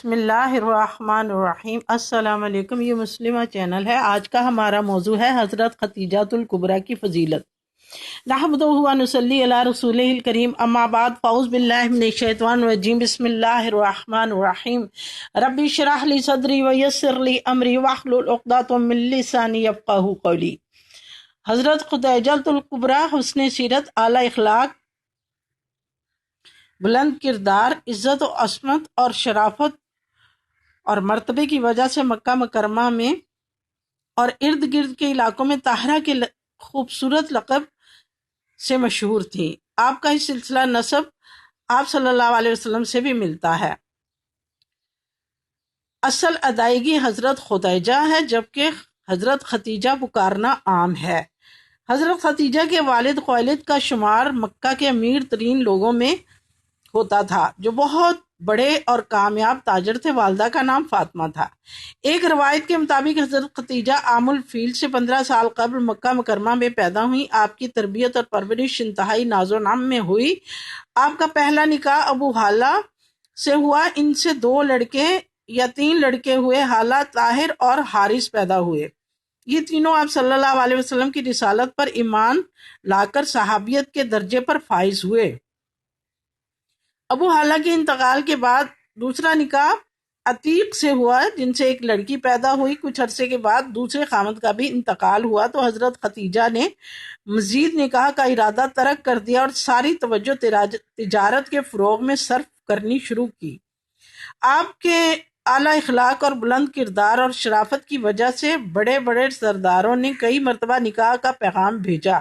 بسم اللہ الرحمن الرحیم۔ السلام علیکم، یہ مسلمہ چینل ہے۔ آج کا ہمارا موضوع ہے حضرت خدیجہ الکبریٰ کی فضیلت۔ نحمدہ و نصلی علی رسولہ الکریم، اما بعد، فاعوذ باللہ من الشیطان الرجیم، بسم اللہ الرحمن الرحیم۔ رب اشرح لی صدری ویسر لی امری واحلل عقدۃ من لسانی یفقہوا قولی۔ حضرت خدیجہ الکبریٰ حسن سیرت، اعلیٰ اخلاق، بلند کردار، عزت و عصمت اور شرافت اور مرتبے کی وجہ سے مکہ مکرمہ میں اور ارد گرد کے علاقوں میں طاہرہ کے خوبصورت لقب سے مشہور تھی۔ آپ کا ہی سلسلہ نسب آپ صلی اللہ علیہ وسلم سے بھی ملتا ہے۔ اصل ادائیگی حضرت خدیجہ ہے، جبکہ حضرت خدیجہ پکارنا عام ہے۔ حضرت خدیجہ کے والد خویلد کا شمار مکہ کے امیر ترین لوگوں میں ہوتا تھا، جو بہت بڑے اور کامیاب تاجر تھے۔ والدہ کا نام فاطمہ تھا۔ ایک روایت کے مطابق حضرت خدیجہ عام الفیل سے 15 سال قبل مکہ مکرمہ میں پیدا ہوئی۔ آپ کی تربیت اور پرورش انتہائی ناز و نعم میں ہوئی۔ آپ کا پہلا نکاح ابو حالہ سے ہوا۔ ان سے 2 لڑکے یا 3 لڑکے ہوئے۔ حالہ، طاہر اور حارث پیدا ہوئے۔ یہ تینوں آپ صلی اللہ علیہ وسلم کی رسالت پر ایمان لا کر صحابیت کے درجے پر فائز ہوئے۔ ابو حالہ کے انتقال کے بعد دوسرا نکاح عتیق سے ہوا، جن سے ایک لڑکی پیدا ہوئی۔ کچھ عرصے کے بعد دوسرے خامد کا بھی انتقال ہوا تو حضرت خدیجہ نے مزید نکاح کا ارادہ ترک کر دیا اور ساری توجہ تجارت کے فروغ میں صرف کرنی شروع کی۔ آپ کے اعلیٰ اخلاق اور بلند کردار اور شرافت کی وجہ سے بڑے بڑے سرداروں نے کئی مرتبہ نکاح کا پیغام بھیجا،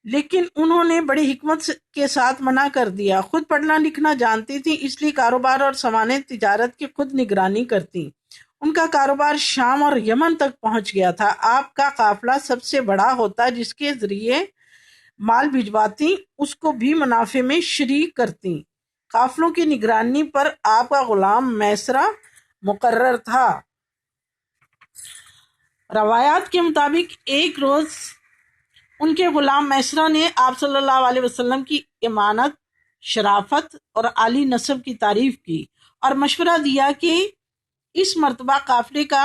لیکن انہوں نے بڑی حکمت کے ساتھ منع کر دیا۔ خود پڑھنا لکھنا جانتی تھی، اس لیے کاروبار اور سوانح تجارت کی خود نگرانی کرتی۔ ان کا کاروبار شام اور یمن تک پہنچ گیا تھا۔ آپ کا قافلہ سب سے بڑا ہوتا، جس کے ذریعے مال بھجواتی اس کو بھی منافع میں شریک کرتی۔ قافلوں کی نگرانی پر آپ کا غلام میسرہ مقرر تھا۔ روایات کے مطابق ایک روز ان کے غلام میسرہ نے آپ صلی اللہ علیہ وسلم کی امانت، شرافت اور عالی نسب کی تعریف کی اور مشورہ دیا کہ اس مرتبہ قافلے کا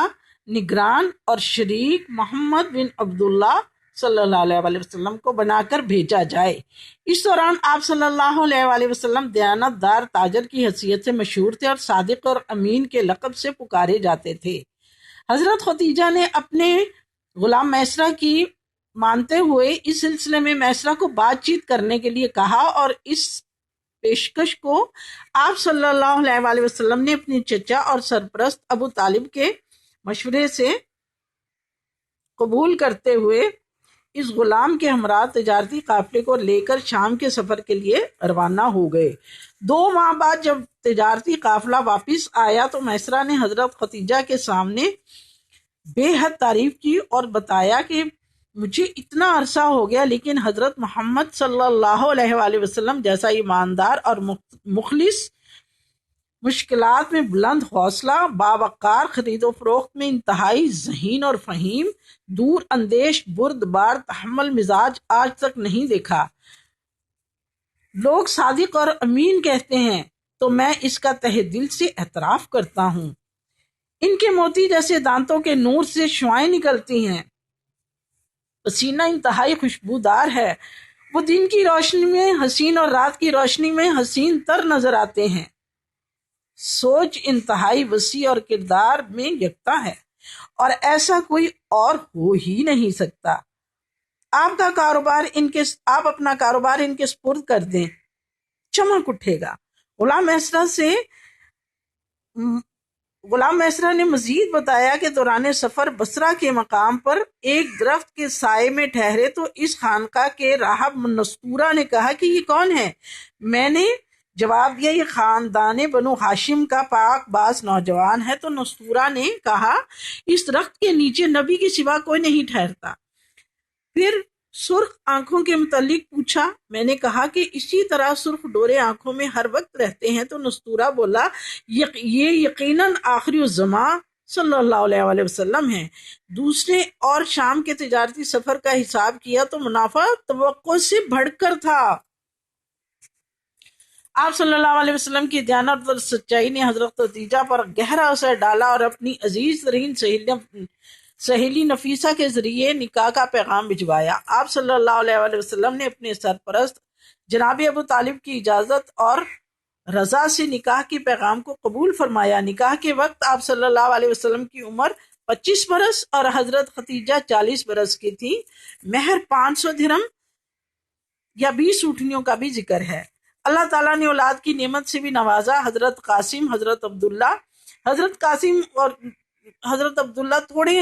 نگران اور شریک محمد بن عبداللہ صلی اللہ علیہ وسلم کو بنا کر بھیجا جائے۔ اس دوران آپ صلی اللہ علیہ وسلم دیانت دار تاجر کی حیثیت سے مشہور تھے اور صادق اور امین کے لقب سے پکارے جاتے تھے۔ حضرت خدیجہ نے اپنے غلام میسرہ کی مانتے ہوئے اس سلسلے میں میسرہ کو بات چیت کرنے کے لیے کہا اور اس پیشکش کو آپ صلی اللہ علیہ وسلم نے اپنی چچا اور سرپرست ابو طالب کے مشورے سے قبول کرتے ہوئے اس غلام کے ہمراہ تجارتی قافلے کو لے کر شام کے سفر کے لیے روانہ ہو گئے۔ 2 ماہ بعد جب تجارتی قافلہ واپس آیا تو میسرہ نے حضرت خدیجہ کے سامنے بے حد تعریف کی اور بتایا کہ مجھے اتنا عرصہ ہو گیا، لیکن حضرت محمد صلی اللہ علیہ وسلم جیسا ایماندار اور مخلص، مشکلات میں بلند حوصلہ، باوقار، خرید و فروخت میں انتہائی ذہین اور فہیم، دور اندیش، بردبار، تحمل مزاج آج تک نہیں دیکھا۔ لوگ صادق اور امین کہتے ہیں تو میں اس کا تہ دل سے اعتراف کرتا ہوں۔ ان کے موتی جیسے دانتوں کے نور سے شعاعیں نکلتی ہیں۔ پسینہ انتہائی خوشبودار ہے۔ وہ دن کی روشنی میں حسین اور رات کی روشنی میں حسین تر نظر آتے ہیں۔ سوچ انتہائی وسیع اور کردار میں یکتا ہے، اور ایسا کوئی اور ہو ہی نہیں سکتا۔ آپ اپنا کاروبار ان کے سپرد کر دیں، چمک اٹھے گا۔ غلام میسرہ نے مزید بتایا کہ دوران سفر بصرہ کے مقام پر ایک درخت کے سائے میں ٹھہرے تو اس خانقاہ کے راہب نستورہ نے کہا کہ یہ کون ہے؟ میں نے جواب دیا، یہ خاندان بنو ہاشم کا پاک باز نوجوان ہے۔ تو نستورہ نے کہا، اس درخت کے نیچے نبی کے سوا کوئی نہیں ٹھہرتا۔ پھر سرخ آنکھوں کے متعلق پوچھا۔ میں نے کہا کہ اسی طرح سرخ ڈورے آنکھوں میں ہر وقت رہتے ہیں۔ تو نستورہ بولا، یہ یقیناً آخری الزماں صلی اللہ علیہ وسلم ہیں۔ دوسرے اور شام کے تجارتی سفر کا حساب کیا تو منافع توقع سے بڑھ کر تھا۔ آپ صلی اللہ علیہ وسلم کی دیانت اور سچائی نے حضرت خدیجہ پر گہرا اثر ڈالا اور اپنی عزیز ترین سہیلی نفیسہ کے ذریعے نکاح کا پیغام بھجوایا۔ آپ صلی اللہ علیہ وسلم نے اپنے سرپرست جناب ابو طالب کی اجازت اور رضا سے نکاح کے پیغام کو قبول فرمایا۔ نکاح کے وقت آپ صلی اللہ علیہ وسلم کی عمر 25 برس اور حضرت خدیجہ 40 برس کی تھی۔ مہر 500 درہم یا 20 اونٹنیوں کا بھی ذکر ہے۔ اللہ تعالیٰ نے اولاد کی نعمت سے بھی نوازا۔ حضرت قاسم، حضرت قاسم اور حضرت عبداللہ تھوڑے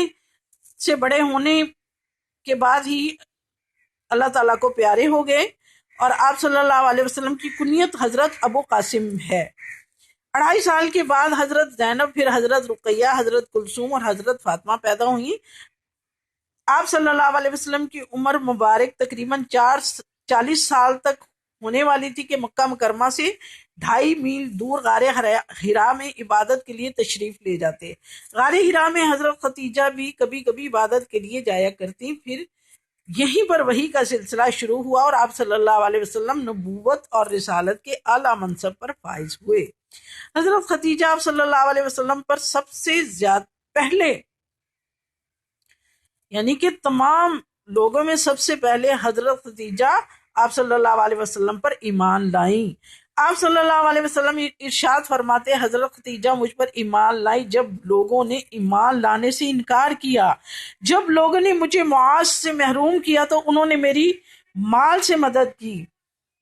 سے بڑے ہونے کے بعد ہی اللہ تعالیٰ کو پیارے ہو گئے اور آپ صلی اللہ علیہ وسلم کی کنیت حضرت ابو قاسم ہے۔ 2.5 سال کے بعد حضرت زینب، پھر حضرت رقیہ، حضرت کلثوم اور حضرت فاطمہ پیدا ہوئیں۔ آپ صلی اللہ علیہ وسلم کی عمر مبارک تقریباً 40 سال تک ہونے والی تھی کہ مکہ مکرمہ سے 2.5 میل دور غار حرا میں عبادت کے لیے تشریف لے جاتے۔ غار حرا میں حضرت خدیجہ بھی کبھی کبھی عبادت کے لیے جایا کرتی۔ پھر یہیں پر وحی کا سلسلہ شروع ہوا اور آپ صلی اللہ علیہ وسلم نبوت اور رسالت کے اعلیٰ منصب پر فائز ہوئے۔ حضرت خدیجہ آپ صلی اللہ علیہ وسلم پر سب سے زیادہ پہلے، یعنی کہ تمام لوگوں میں سب سے پہلے حضرت خدیجہ آپ صلی اللہ علیہ وسلم پر ایمان لائیں۔ آپ صلی اللہ علیہ وسلم ارشاد فرماتے، حضرت خدیجہ مجھ پر ایمان لائی جب لوگوں نے ایمان لانے سے انکار کیا۔ جب لوگوں نے مجھے معاش سے محروم کیا تو انہوں نے میری مال سے مدد کی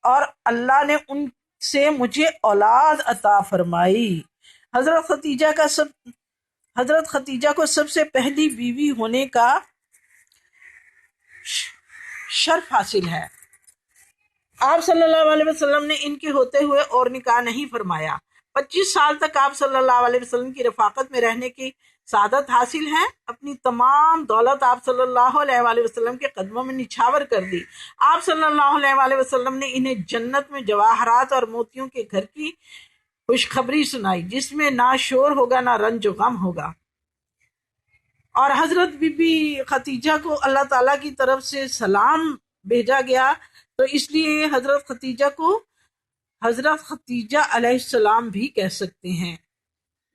اور اللہ نے ان سے مجھے اولاد عطا فرمائی۔ حضرت خدیجہ کو سب سے پہلی بیوی ہونے کا شرف حاصل ہے۔ آپ صلی اللہ علیہ وسلم نے ان کے ہوتے ہوئے اور نکاح نہیں فرمایا۔ 25 سال تک آپ صلی اللہ علیہ وسلم کی رفاقت میں رہنے کی سعادت حاصل ہے۔ اپنی تمام دولت آپ صلی اللہ علیہ وسلم کے قدموں میں نچھاور کر دی۔ آپ صلی اللہ علیہ وسلم نے انہیں جنت میں جواہرات اور موتیوں کے گھر کی خوشخبری سنائی، جس میں نہ شور ہوگا نہ رنج و غم ہوگا۔ اور حضرت بی بی خدیجہ کو اللہ تعالیٰ کی طرف سے سلام بھیجا گیا، تو اس لیے حضرت خدیجہ کو حضرت خدیجہ علیہ السلام بھی کہہ سکتے ہیں۔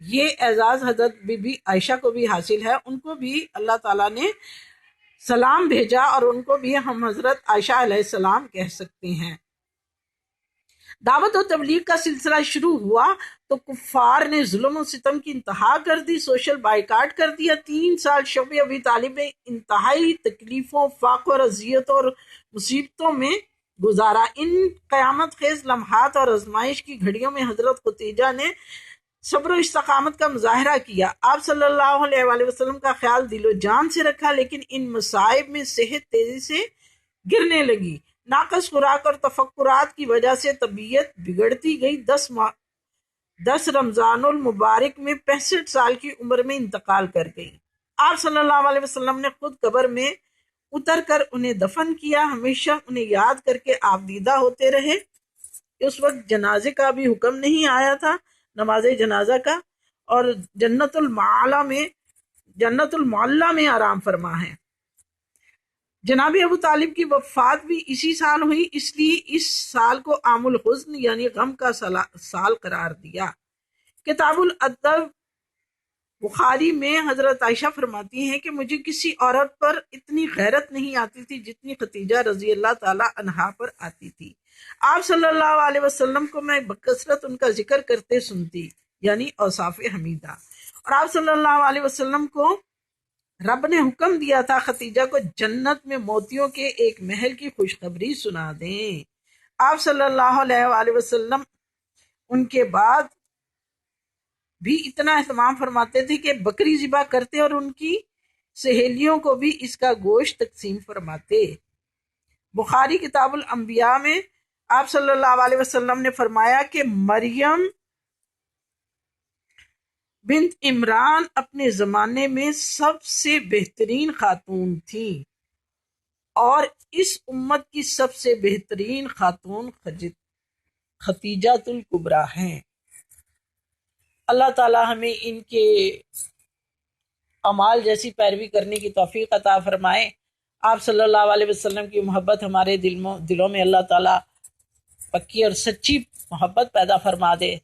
یہ اعزاز حضرت بی بی عائشہ کو بھی حاصل ہے، ان کو بھی اللہ تعالیٰ نے سلام بھیجا اور ان کو بھی ہم حضرت عائشہ علیہ السلام کہہ سکتے ہیں۔ دعوت و تبلیغ کا سلسلہ شروع ہوا تو کفار نے ظلم و ستم کی انتہا کر دی، سوشل بائیکاٹ کر دیا۔ 3 سال شب ابی طالب میں انتہائی تکلیفوں، فاقوں اور اذیتوں اور مصیبتوں میں گزارا۔ ان قیامت خیز لمحات اور آزمائش کی گھڑیوں میں حضرت خدیجہ نے صبر و استقامت کا مظاہرہ کیا۔ آپ صلی اللہ علیہ وسلم کا خیال دل و جان سے رکھا، لیکن ان مصائب میں صحت تیزی سے گرنے لگی۔ ناقص خوراک اور تفکرات کی وجہ سے طبیعت بگڑتی گئی۔ 10 رمضان المبارک میں 65 سال کی عمر میں انتقال کر گئی۔ آپ صلی اللہ علیہ وسلم نے خود قبر میں اتر کر انہیں دفن کیا۔ ہمیشہ انہیں یاد کر کے آپ دیدہ ہوتے رہے۔ اس وقت جنازے کا بھی حکم نہیں آیا تھا، نماز جنازہ کا، اور جنت المعلا میں آرام فرما ہے۔ جناب ابو طالب کی وفات بھی اسی سال ہوئی، اس لیے اس سال کو عام الحزن یعنی غم کا سال قرار دیا۔ کتاب الادب بخاری میں حضرت عائشہ فرماتی ہیں کہ مجھے کسی عورت پر اتنی غیرت نہیں آتی تھی جتنی خدیجہ رضی اللہ تعالی عنہا پر آتی تھی۔ آپ صلی اللہ علیہ وسلم کو میں بکثرت ان کا ذکر کرتے سنتی، یعنی اوصاف حمیدہ، اور آپ صلی اللہ علیہ وسلم کو رب نے حکم دیا تھا خدیجہ کو جنت میں موتیوں کے ایک محل کی خوشخبری سنا دیں۔ آپ صلی اللہ علیہ وسلم ان کے بعد بھی اتنا اہتمام فرماتے تھے کہ بکری ذبح کرتے اور ان کی سہیلیوں کو بھی اس کا گوشت تقسیم فرماتے۔ بخاری کتاب الانبیاء میں آپ صلی اللہ علیہ وسلم نے فرمایا کہ مریم بنت عمران اپنے زمانے میں سب سے بہترین خاتون تھی اور اس امت کی سب سے بہترین خاتون خدیجہ الکبریٰ ہیں۔ اللہ تعالی ہمیں ان کے اعمال جیسی پیروی کرنے کی توفیق عطا فرمائے۔ آپ صلی اللہ علیہ وسلم کی محبت ہمارے دلوں میں اللہ تعالی پکی اور سچی محبت پیدا فرما دے۔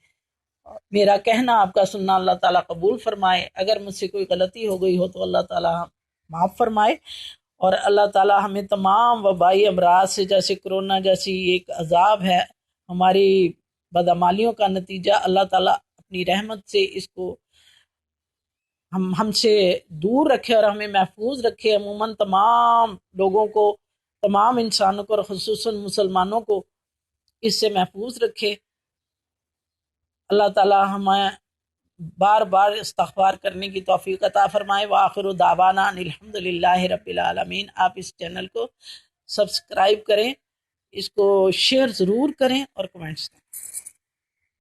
میرا کہنا آپ کا سننا اللہ تعالیٰ قبول فرمائے۔ اگر مجھ سے کوئی غلطی ہو گئی ہو تو اللہ تعالیٰ معاف فرمائے، اور اللہ تعالیٰ ہمیں تمام وبائی امراض سے، جیسے کرونا جیسی ایک عذاب ہے ہماری بدعمالیوں کا نتیجہ، اللہ تعالیٰ اپنی رحمت سے اس کو ہم سے دور رکھے اور ہمیں محفوظ رکھے۔ عموماً تمام لوگوں کو، تمام انسانوں کو اور خصوصاً مسلمانوں کو اس سے محفوظ رکھے۔ اللہ تعالیٰ ہمیں بار بار استغفار کرنے کی توفیق عطا فرمائے۔ وآخر دعوانا ان الحمد للہ رب العالمین۔ آپ اس چینل کو سبسکرائب کریں، اس کو شیئر ضرور کریں اور کمنٹس دیں۔